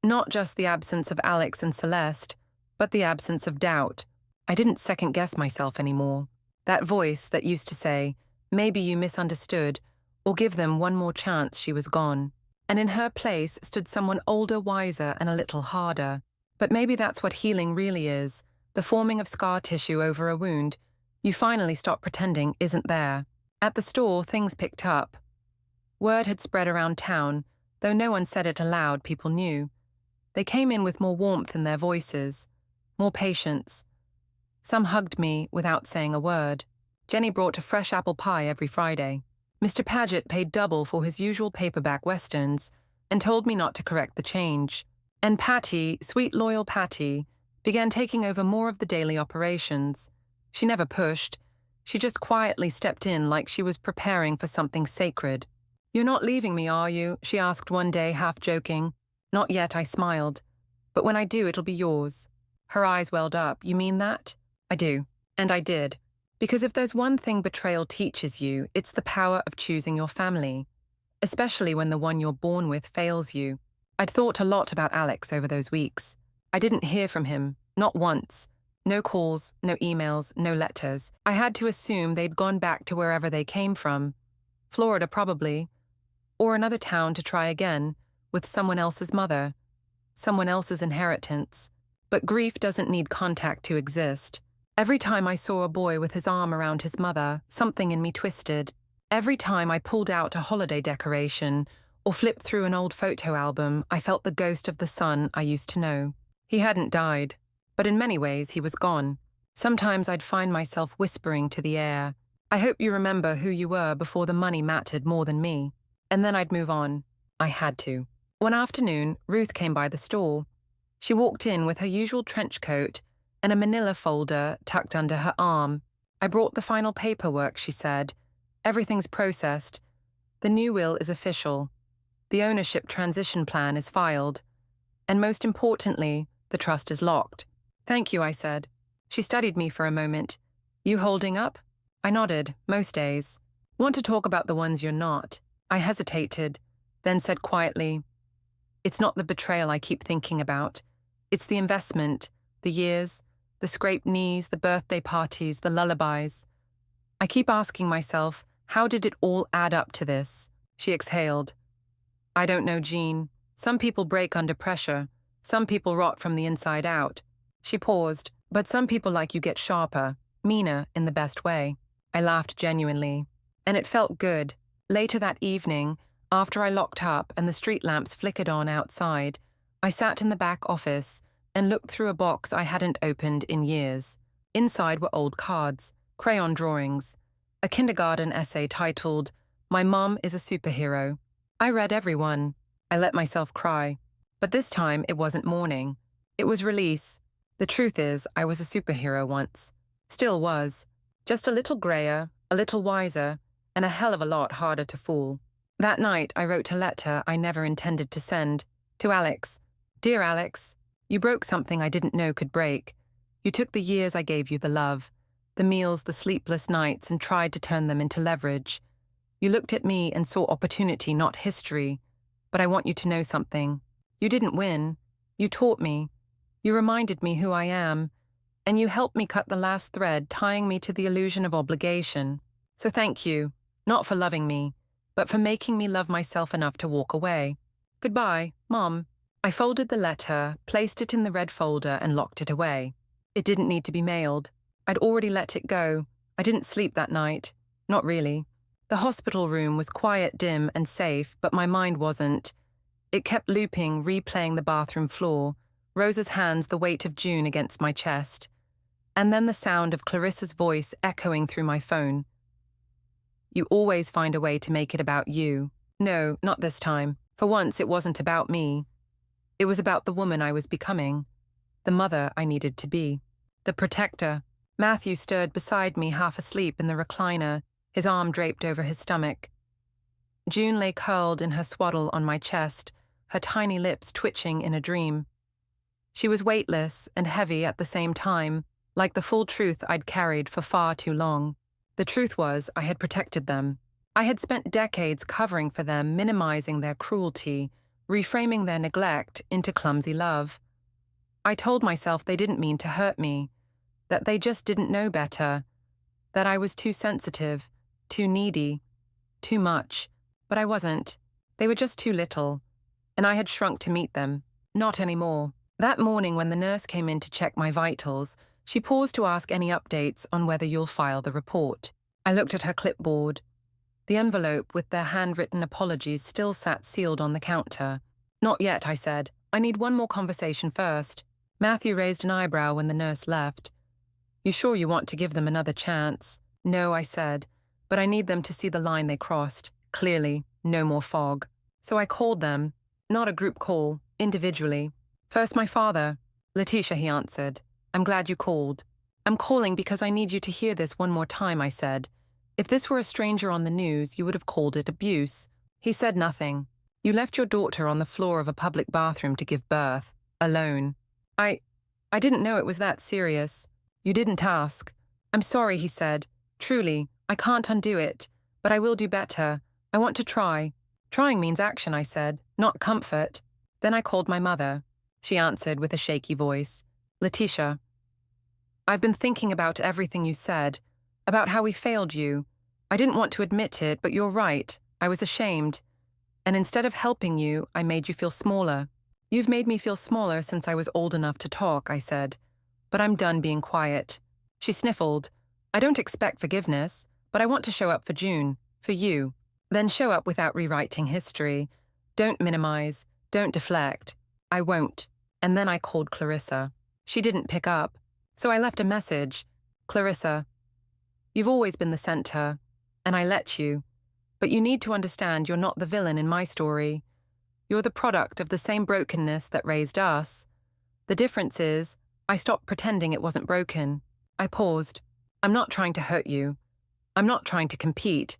Not just the absence of Alex and Celeste, but the absence of doubt. I didn't second-guess myself anymore. That voice that used to say, "Maybe you misunderstood," or "Give them one more chance," she was gone. And in her place stood someone older, wiser, and a little harder. But maybe that's what healing really is, the forming of scar tissue over a wound you finally stop pretending isn't there. At the store, things picked up. Word had spread around town, though no one said it aloud, people knew. They came in with more warmth in their voices, more patience. Some hugged me without saying a word. Jenny brought a fresh apple pie every Friday. Mr. Paget paid double for his usual paperback westerns and told me not to correct the change. And Patty, sweet loyal Patty, began taking over more of the daily operations. She never pushed. She just quietly stepped in like she was preparing for something sacred. "You're not leaving me, are you?" she asked one day, half joking. "Not yet," I smiled. "But when I do, it'll be yours." Her eyes welled up. "You mean that?" "I do." And I did. Because if there's one thing betrayal teaches you, it's the power of choosing your family, especially when the one you're born with fails you. I'd thought a lot about Alex over those weeks. I didn't hear from him, not once. No calls, no emails, no letters. I had to assume they'd gone back to wherever they came from. Florida, probably. Or another town to try again, with someone else's mother. Someone else's inheritance. But grief doesn't need contact to exist. Every time I saw a boy with his arm around his mother, something in me twisted. Every time I pulled out a holiday decoration or flipped through an old photo album, I felt the ghost of the son I used to know. He hadn't died, but in many ways he was gone. Sometimes I'd find myself whispering to the air, "I hope you remember who you were before the money mattered more than me." And then I'd move on. I had to. One afternoon, Ruth came by the store. She walked in with her usual trench coat and a manila folder tucked under her arm. "I brought the final paperwork," she said. "Everything's processed. The new will is official. The ownership transition plan is filed. And most importantly, the trust is locked." "Thank you," I said. She studied me for a moment. "You holding up?" I nodded, most days. "Want to talk about the ones you're not?" I hesitated, then said quietly, "It's not the betrayal I keep thinking about. It's the investment, the years, the scraped knees, the birthday parties, the lullabies. I keep asking myself, how did it all add up to this?" She exhaled. "I don't know, Jean. Some people break under pressure. Some people rot from the inside out." She paused. "But some people like you get sharper, meaner in the best way." I laughed genuinely. And it felt good. Later that evening, after I locked up and the street lamps flickered on outside, I sat in the back office and looked through a box I hadn't opened in years. Inside were old cards, crayon drawings, a kindergarten essay titled, "My Mom is a Superhero." I read every one. I let myself cry. But this time it wasn't mourning. It was release. The truth is, I was a superhero once. Still was. Just a little grayer, a little wiser, and a hell of a lot harder to fool. That night, I wrote a letter I never intended to send. To Alex. Dear Alex, you broke something I didn't know could break. You took the years I gave you, the love, the meals, the sleepless nights, and tried to turn them into leverage. You looked at me and saw opportunity, not history. But I want you to know something. You didn't win. You taught me. You reminded me who I am. And you helped me cut the last thread tying me to the illusion of obligation. So thank you, not for loving me, but for making me love myself enough to walk away. Goodbye, Mom. I folded the letter, placed it in the red folder, and locked it away. It didn't need to be mailed. I'd already let it go. I didn't sleep that night. Not really. The hospital room was quiet, dim, and safe, but my mind wasn't. It kept looping, replaying the bathroom floor, Rosa's hands, the weight of June against my chest. And then the sound of Clarissa's voice echoing through my phone. You always find a way to make it about you. No, not this time. For once, it wasn't about me. It was about the woman I was becoming, the mother I needed to be, the protector. Matthew stirred beside me, half asleep in the recliner, his arm draped over his stomach. June lay curled in her swaddle on my chest, her tiny lips twitching in a dream. She was weightless and heavy at the same time, like the full truth I'd carried for far too long. The truth was, I had protected them. I had spent decades covering for them, minimizing their cruelty, reframing their neglect into clumsy love. I told myself they didn't mean to hurt me, that they just didn't know better, that I was too sensitive, too needy, too much. But I wasn't. They were just too little, and I had shrunk to meet them. Not anymore. That morning when the nurse came in to check my vitals, she paused to ask any updates on whether you'll file the report. I looked at her clipboard. The envelope with their handwritten apologies still sat sealed on the counter. Not yet, I said. I need one more conversation first. Matthew raised an eyebrow when the nurse left. You sure you want to give them another chance? No, I said, but I need them to see the line they crossed. Clearly, no more fog. So I called them, not a group call, individually. First my father. Leticia, he answered. I'm glad you called. I'm calling because I need you to hear this one more time, I said. If this were a stranger on the news, you would have called it abuse. He said nothing. You left your daughter on the floor of a public bathroom to give birth, alone. I didn't know it was that serious. You didn't ask. I'm sorry, he said. Truly, I can't undo it, but I will do better. I want to try. Trying means action, I said, not comfort. Then I called my mother. She answered with a shaky voice. Leticia, I've been thinking about everything you said, about how we failed you. I didn't want to admit it, but you're right. I was ashamed. And instead of helping you, I made you feel smaller. You've made me feel smaller since I was old enough to talk, I said. But I'm done being quiet. She sniffled. I don't expect forgiveness, but I want to show up for June, for you. Then show up without rewriting history. Don't minimize. Don't deflect. I won't. And then I called Clarissa. She didn't pick up. So I left a message. Clarissa, you've always been the center, and I let you. But you need to understand you're not the villain in my story. You're the product of the same brokenness that raised us. The difference is, I stopped pretending it wasn't broken. I paused. I'm not trying to hurt you. I'm not trying to compete.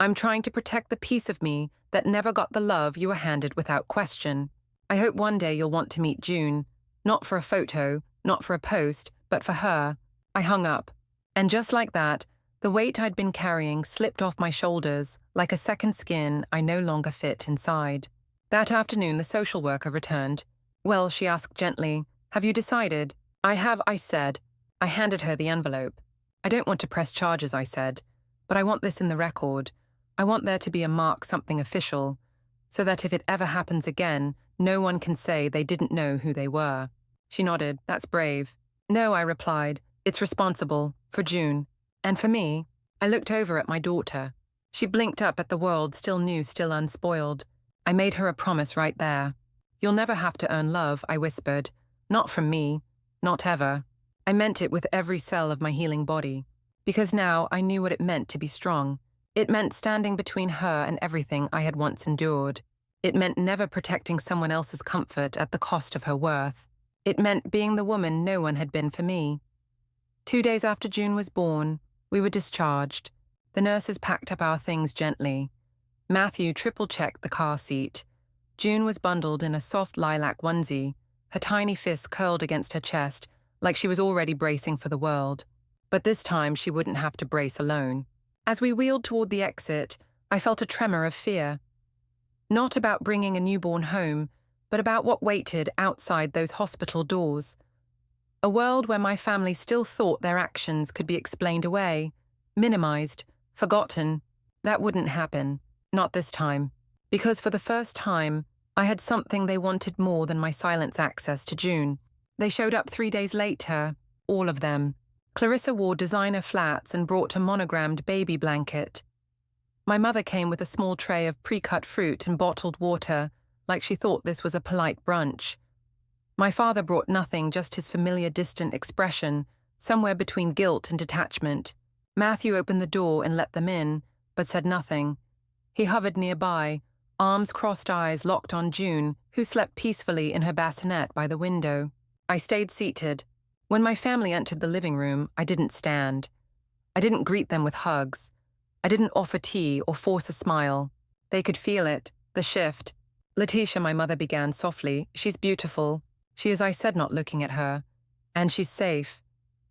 I'm trying to protect the piece of me that never got the love you were handed without question. I hope one day you'll want to meet June. Not for a photo, not for a post, but for her. I hung up. And just like that, the weight I'd been carrying slipped off my shoulders like a second skin I no longer fit inside. That afternoon, the social worker returned. Well, she asked gently, have you decided? I have, I said. I handed her the envelope. I don't want to press charges, I said, but I want this in the record. I want there to be a mark, something official, so that if it ever happens again, no one can say they didn't know who they were. She nodded. That's brave. No, I replied. It's responsible. For June. And for me. I looked over at my daughter. She blinked up at the world, still new, still unspoiled. I made her a promise right there. You'll never have to earn love, I whispered. Not from me. Not ever. I meant it with every cell of my healing body. Because now I knew what it meant to be strong. It meant standing between her and everything I had once endured. It meant never protecting someone else's comfort at the cost of her worth. It meant being the woman no one had been for me. 2 days after June was born, We were discharged. The nurses packed up our things gently. Matthew triple-checked the car seat. June was bundled in a soft lilac onesie, her tiny fists curled against her chest, like she was already bracing for the world. But this time she wouldn't have to brace alone. As we wheeled toward the exit, I felt a tremor of fear. Not about bringing a newborn home, but about what waited outside those hospital doors. A world where my family still thought their actions could be explained away, minimized, forgotten. That wouldn't happen, not this time, because for the first time, I had something they wanted more than my silence access to June. They showed up 3 days later, all of them. Clarissa wore designer flats and brought a monogrammed baby blanket. My mother came with a small tray of pre-cut fruit and bottled water, like she thought this was a polite brunch. My father brought nothing, just his familiar distant expression, somewhere between guilt and detachment. Matthew opened the door and let them in, but said nothing. He hovered nearby, arms crossed, eyes locked on June, who slept peacefully in her bassinet by the window. I stayed seated. When my family entered the living room, I didn't stand. I didn't greet them with hugs. I didn't offer tea or force a smile. They could feel it, the shift. Leticia, my mother began softly, she's beautiful. She is, I said, not looking at her. And she's safe,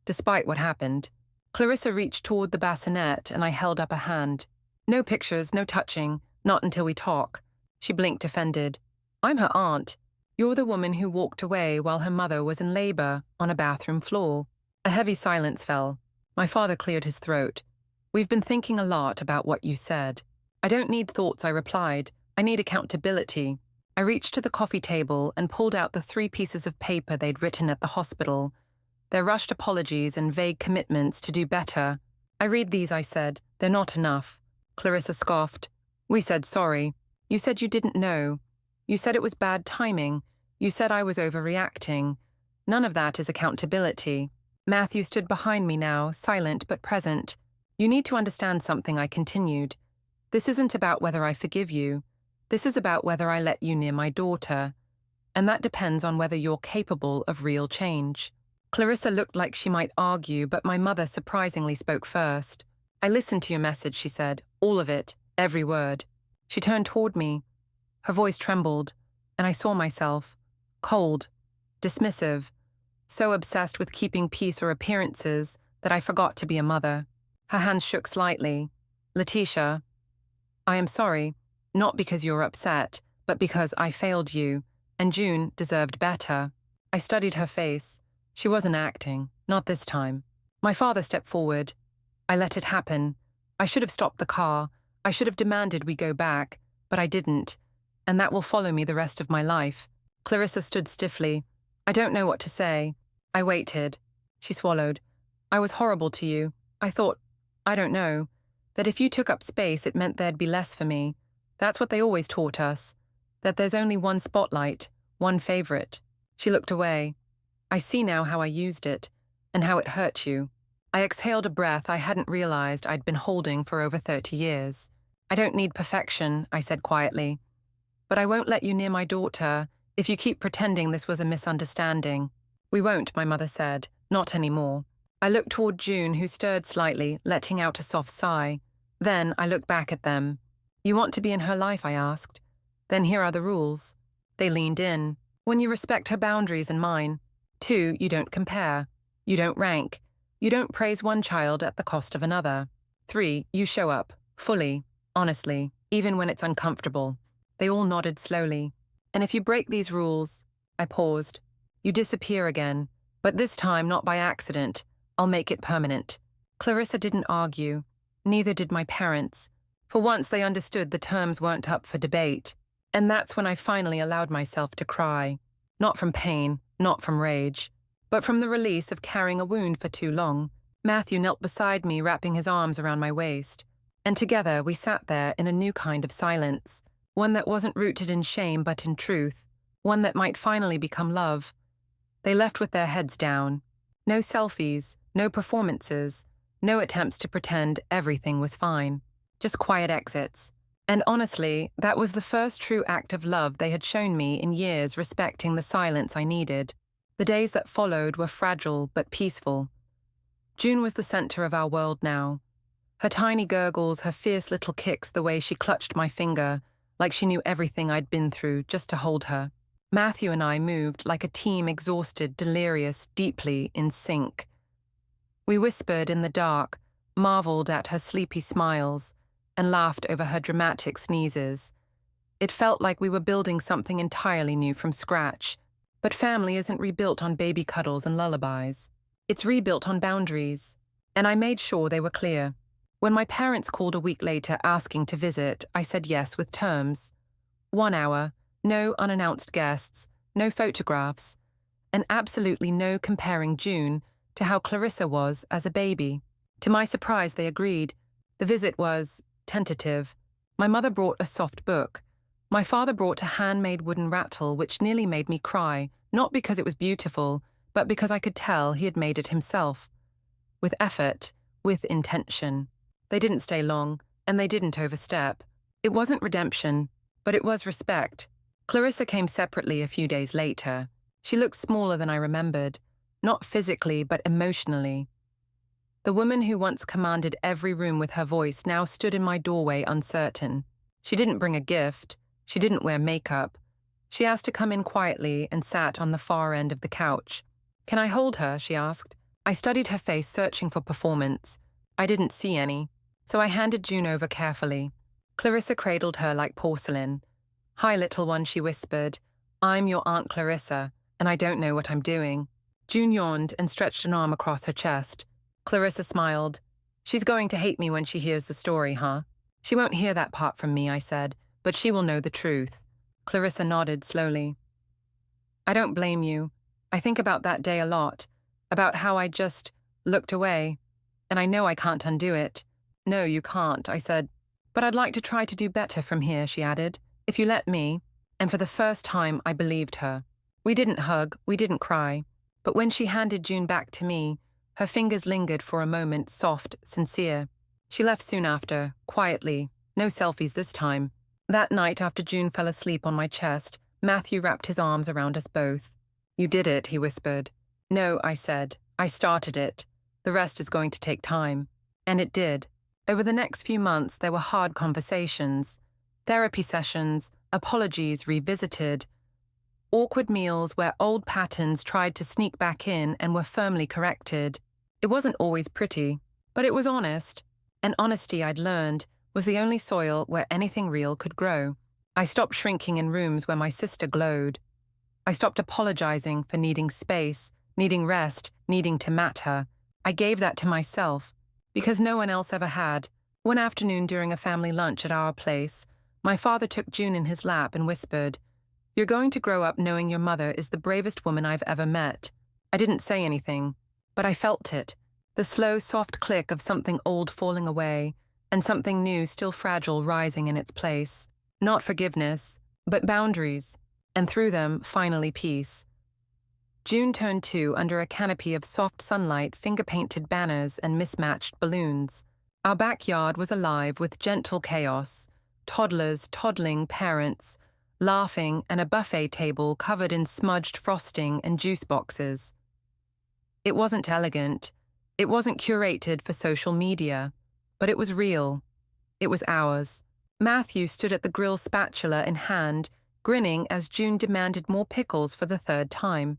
despite what happened. Clarissa reached toward the bassinet and I held up a hand. No pictures, no touching, not until we talk. She blinked offended. I'm her aunt. You're the woman who walked away while her mother was in labor on a bathroom floor. A heavy silence fell. My father cleared his throat. We've been thinking a lot about what you said. I don't need thoughts, I replied. I need accountability. I reached to the coffee table and pulled out the 3 pieces of paper they'd written at the hospital. Their rushed apologies and vague commitments to do better. I read these, I said. They're not enough. Clarissa scoffed. We said sorry. You said you didn't know. You said it was bad timing. You said I was overreacting. None of that is accountability. Matthew stood behind me now, silent but present. You need to understand something, I continued. This isn't about whether I forgive you. This is about whether I let you near my daughter. And that depends on whether you're capable of real change. Clarissa looked like she might argue, but my mother surprisingly spoke first. I listened to your message, she said. All of it, every word. She turned toward me. Her voice trembled, and I saw myself. Cold, dismissive, so obsessed with keeping peace or appearances that I forgot to be a mother. Her hands shook slightly. Leticia, I am sorry. Not because you're upset, but because I failed you, and June deserved better. I studied her face. She wasn't acting, not this time. My father stepped forward. I let it happen. I should have stopped the car. I should have demanded we go back, but I didn't, and that will follow me the rest of my life. Clarissa stood stiffly. I don't know what to say. I waited. She swallowed. I was horrible to you. I thought, I don't know, that if you took up space it meant there'd be less for me. That's what they always taught us, that there's only one spotlight, one favorite. She looked away. I see now how I used it, and how it hurt you. I exhaled a breath I hadn't realized I'd been holding for over 30 years. I don't need perfection, I said quietly. But I won't let you near my daughter if you keep pretending this was a misunderstanding. We won't, my mother said, not anymore. I looked toward June, who stirred slightly, letting out a soft sigh. Then I looked back at them. You want to be in her life, I asked. Then here are the rules. They leaned in. 1, you respect her boundaries and mine. 2, you don't compare. You don't rank. You don't praise one child at the cost of another. 3, you show up, fully, honestly, even when it's uncomfortable. They all nodded slowly. And if you break these rules, I paused, you disappear again, but this time not by accident. I'll make it permanent. Clarissa didn't argue. Neither did my parents. For once they understood the terms weren't up for debate. And that's when I finally allowed myself to cry. Not from pain, not from rage, but from the release of carrying a wound for too long. Matthew knelt beside me, wrapping his arms around my waist. And together we sat there in a new kind of silence. One that wasn't rooted in shame but in truth. One that might finally become love. They left with their heads down. No selfies, no performances, no attempts to pretend everything was fine. Just quiet exits. And honestly, that was the first true act of love they had shown me in years, respecting the silence I needed. The days that followed were fragile but peaceful. June was the center of our world now. Her tiny gurgles, her fierce little kicks, the way she clutched my finger, like she knew everything I'd been through just to hold her. Matthew and I moved like a team, exhausted, delirious, deeply in sync. We whispered in the dark, marveled at her sleepy smiles, and laughed over her dramatic sneezes. It felt like we were building something entirely new from scratch. But family isn't rebuilt on baby cuddles and lullabies. It's rebuilt on boundaries. And I made sure they were clear. When my parents called a week later asking to visit, I said yes with terms. 1 hour, no unannounced guests, no photographs, and absolutely no comparing June to how Clarissa was as a baby. To my surprise, they agreed. The visit was tentative. My mother brought a soft book. My father brought a handmade wooden rattle which nearly made me cry, not because it was beautiful, but because I could tell he had made it himself. With effort, with intention. They didn't stay long, and they didn't overstep. It wasn't redemption, but it was respect. Clarissa came separately a few days later. She looked smaller than I remembered, not physically but emotionally. The woman who once commanded every room with her voice now stood in my doorway uncertain. She didn't bring a gift. She didn't wear makeup. She asked to come in quietly and sat on the far end of the couch. "Can I hold her?" she asked. I studied her face, searching for performance. I didn't see any, so I handed June over carefully. Clarissa cradled her like porcelain. "Hi, little one," she whispered. "I'm your Aunt Clarissa, and I don't know what I'm doing." June yawned and stretched an arm across her chest. Clarissa smiled. "She's going to hate me when she hears the story, huh?" "She won't hear that part from me," I said, "but she will know the truth." Clarissa nodded slowly. "I don't blame you. I think about that day a lot, about how I just looked away, and I know I can't undo it." "No, you can't," I said. "But I'd like to try to do better from here," she added, "if you let me." And for the first time, I believed her. We didn't hug, we didn't cry, but when she handed June back to me, her fingers lingered for a moment, soft, sincere. She left soon after, quietly, no selfies this time. That night, after June fell asleep on my chest, Matthew wrapped his arms around us both. "You did it," he whispered. "No," I said. "I started it. The rest is going to take time." And it did. Over the next few months, there were hard conversations, therapy sessions, apologies revisited, awkward meals where old patterns tried to sneak back in and were firmly corrected. It wasn't always pretty, but it was honest, and honesty, I'd learned, was the only soil where anything real could grow. I stopped shrinking in rooms where my sister glowed. I stopped apologizing for needing space, needing rest, needing to mat her. I gave that to myself, because no one else ever had. One afternoon during a family lunch at our place, my father took June in his lap and whispered, "You're going to grow up knowing your mother is the bravest woman I've ever met." I didn't say anything, but I felt it, the slow, soft click of something old falling away, and something new, still fragile, rising in its place. Not forgiveness, but boundaries, and through them, finally peace. June turned 2 under a canopy of soft sunlight, finger-painted banners, and mismatched balloons. Our backyard was alive with gentle chaos, toddlers, toddling parents, laughing, and a buffet table covered in smudged frosting and juice boxes. It wasn't elegant. It wasn't curated for social media, but it was real. It was ours. Matthew stood at the grill, spatula in hand, grinning as June demanded more pickles for the 3rd time.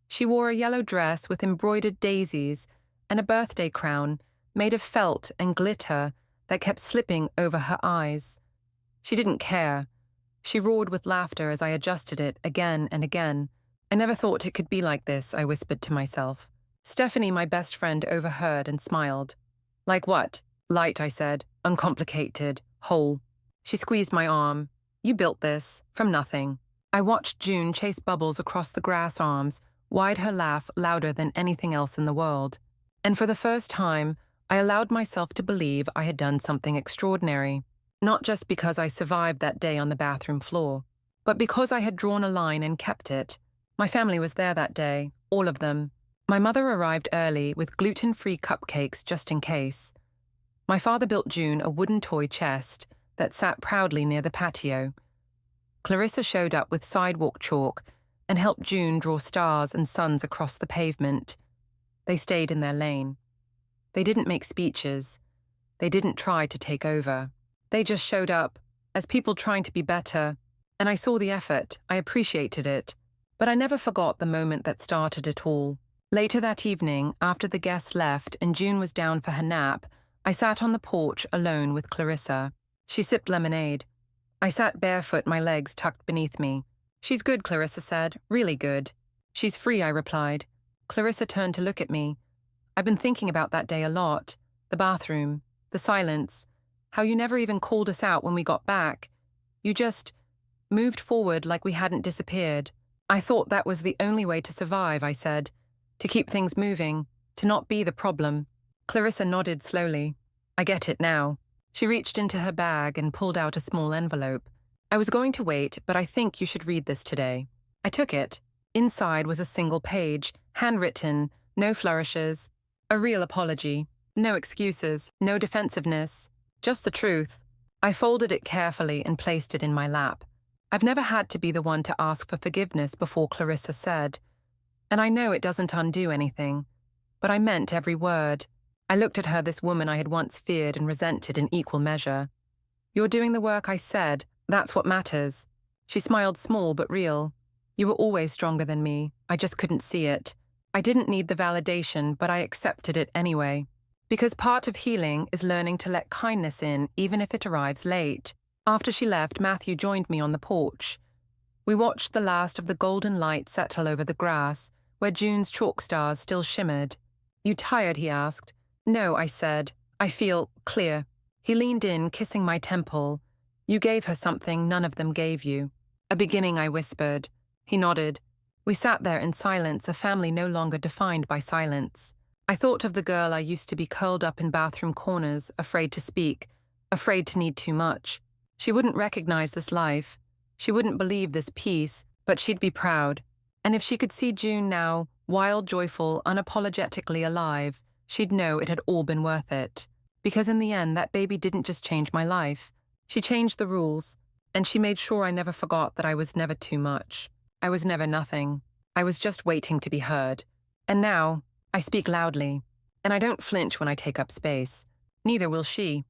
She wore a yellow dress with embroidered daisies and a birthday crown made of felt and glitter that kept slipping over her eyes. She didn't care. She roared with laughter as I adjusted it again and again. "I never thought it could be like this," I whispered to myself. Stephanie, my best friend, overheard and smiled. "Like what?" "Light," I said. "Uncomplicated. Whole." She squeezed my arm. "You built this. From nothing." I watched June chase bubbles across the grass arms, wide her laugh louder than anything else in the world. And for the first time, I allowed myself to believe I had done something extraordinary. Not just because I survived that day on the bathroom floor, but because I had drawn a line and kept it. My family was there that day, all of them. My mother arrived early with gluten-free cupcakes just in case. My father built June a wooden toy chest that sat proudly near the patio. Clarissa showed up with sidewalk chalk and helped June draw stars and suns across the pavement. They stayed in their lane. They didn't make speeches. They didn't try to take over. They just showed up, as people trying to be better, and I saw the effort, I appreciated it, but I never forgot the moment that started it all. Later that evening, after the guests left and June was down for her nap, I sat on the porch alone with Clarissa. She sipped lemonade. I sat barefoot, my legs tucked beneath me. "She's good," Clarissa said, "really good." "She's free," I replied. Clarissa turned to look at me. "I've been thinking about that day a lot. The bathroom, the silence, how you never even called us out when we got back. You just moved forward like we hadn't disappeared. I thought that was the only way to survive," I said. "To keep things moving, to not be the problem." Clarissa nodded slowly. "I get it now." She reached into her bag and pulled out a small envelope. "I was going to wait, but I think you should read this today." I took it. Inside was a single page, handwritten, no flourishes, a real apology. No excuses, no defensiveness, just the truth. I folded it carefully and placed it in my lap. I've never had to be the one to ask for forgiveness before, Clarissa said. And I know it doesn't undo anything, but I meant every word. I looked at her, this woman I had once feared and resented in equal measure. "You're doing the work," I said. "That's what matters." She smiled, small but real. "You were always stronger than me. I just couldn't see it. I didn't need the validation, but I accepted it anyway. Because part of healing is learning to let kindness in, even if it arrives late." After she left, Matthew joined me on the porch. We watched the last of the golden light settle over the grass, where June's chalk stars still shimmered. "You tired?" he asked. "No," I said. "I feel clear." He leaned in, kissing my temple. "You gave her something none of them gave you." "A beginning," I whispered. He nodded. We sat there in silence, a family no longer defined by silence. I thought of the girl I used to be, curled up in bathroom corners, afraid to speak, afraid to need too much. She wouldn't recognize this life. She wouldn't believe this peace, but she'd be proud. And if she could see June now, wild, joyful, unapologetically alive, she'd know it had all been worth it. Because in the end, that baby didn't just change my life. She changed the rules, and she made sure I never forgot that I was never too much. I was never nothing. I was just waiting to be heard. And now, I speak loudly, and I don't flinch when I take up space. Neither will she.